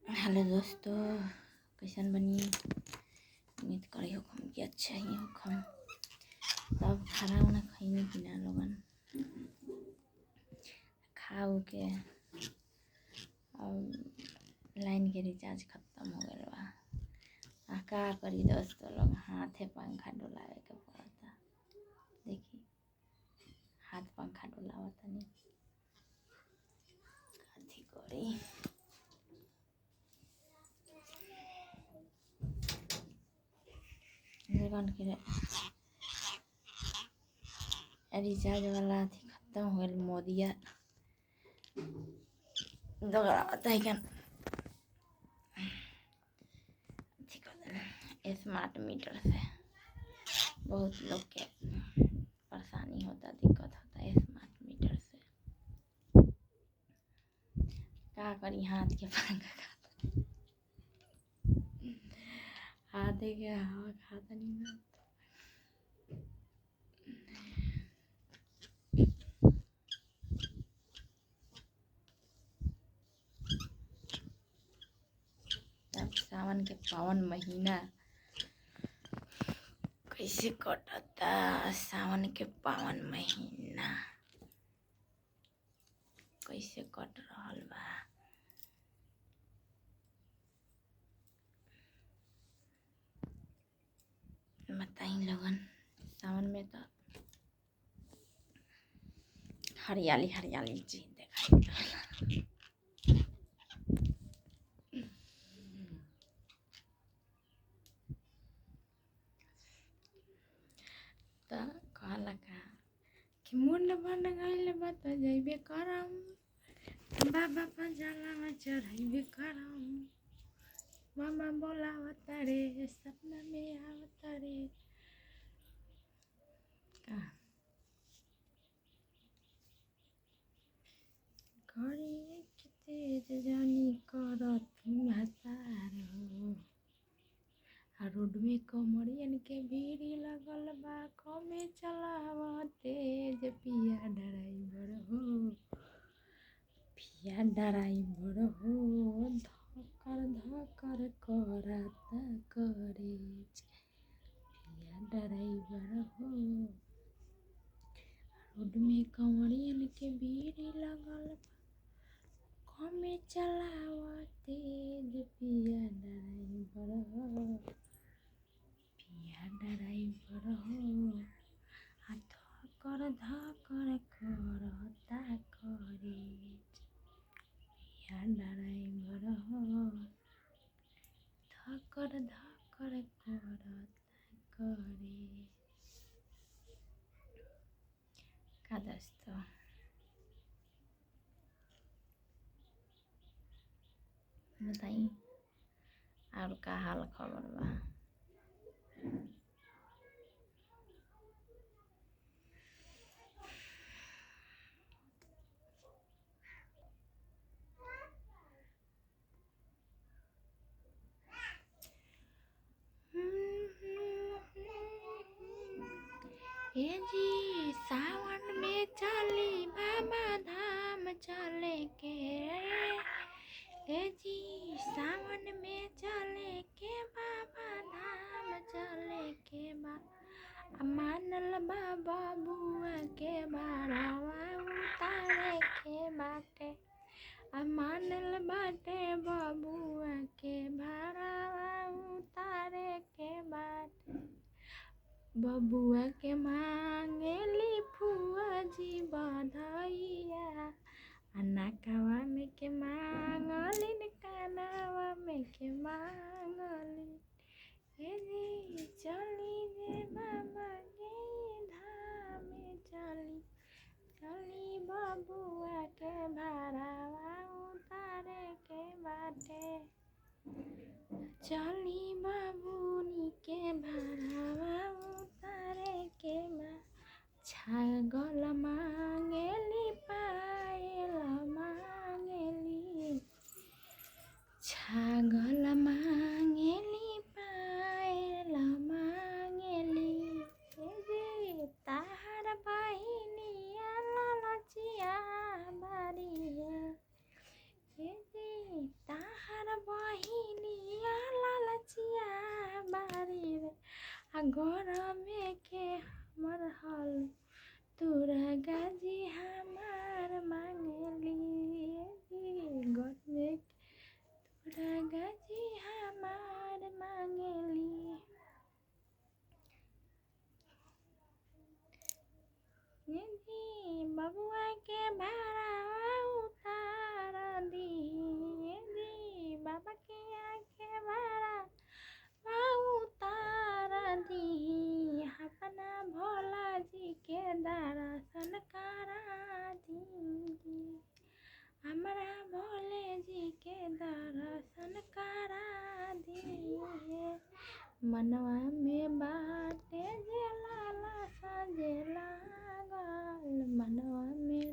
Hello दोस्तों, कैसन बनी? उम्मीद करी हो हम कि अच्छा ही हो हम। तब खाना उना खइनी कि ना लोगन? खा उ के अब लाइन के रिचार्ज खत्म हो गइल बा। का करी दोस्तों, लोग हाथे पंखा डोलावे के पड़ता। देखी हाथ पंखा डोलावतनी, कथी करी। लोगन के रिचार्ज वाला अथी खत्म हो गइल। मोदिया दोगरावता है क्या अथी कर देना स्मार्ट मीटर से। बहुत लोग के परेशानी होता, दिक्कत होता है स्मार्ट मीटर से। का करी, हाथ के पंखा हाथ के हवा खाता नहीं ना। तब सावन के पावन महीना कैसे कटता। सावन के पावन महीना कैसे कट रहल बा। बताई लोगन, सावन में तो हरियाली हरियाली चीज दिखाई देला। तो कहला का कि मुंड बन गइल बा तो जइबे करम, बाबा पर जलावा चढ़ाइबे करम। मामा बोलावता रे, सपना में आवता रे। का घड़ी के तेज जानी करत महतार हो। रोड में कमरियन के भीड़ लगल बा, कमे चलावा तेज पिया ड्राइवर हो। पिया ड्राइवर हो, धकर धकर करता करेज। पिया ड्राइवर हो, रोड में कमरियन के भीड़ लगल बा, कमे चलावा तेज पिया ड्राइवर हो। पिया ड्राइवर हो, धकर धकर करता करेज। पिया ड्राइवर हो, धकर धकर करता करेज। का दोस्तों, बताई और का हाल खबर बा? ए जी सावन में चली बाबा धाम चले के। ए जी सावन में चले के बाबा धाम चले के बा। मानल बाबा बुआ के बारावा उतारे के बाटे। मानल बाटे बबुआ के बारावा उतारे के बाटे। बबुआ के मांगेली फुआ जी बधाइया। अनाकवा में के मांगलिन, कानावा में के मांगलिन। ए जी चली जे बाबा के धाम चली, चली बबुआ के भारावा उतारे के बाटे। चली बाबूनी के भारावा उतारे के बा। छागल मांगेली, पायल मांगेली। छागल मांगेली, पायल मांगेली। ए जे ताहर बहिनिया ललचिया बारिया। ए जे ताहर गरमे के हमर हाल तोरा गाजी हमार मांगली गरमे के तोरा गाजी हमार मांगली बबुआ के भाड़ा उतार दी बाबा के आके भाड़ा उतार दी अपना भोला जी के दर्शन करा दी हमारा भोले जी के दर्शन करा दी मनवा में बाटे जे लाला सजे लागल मनवा में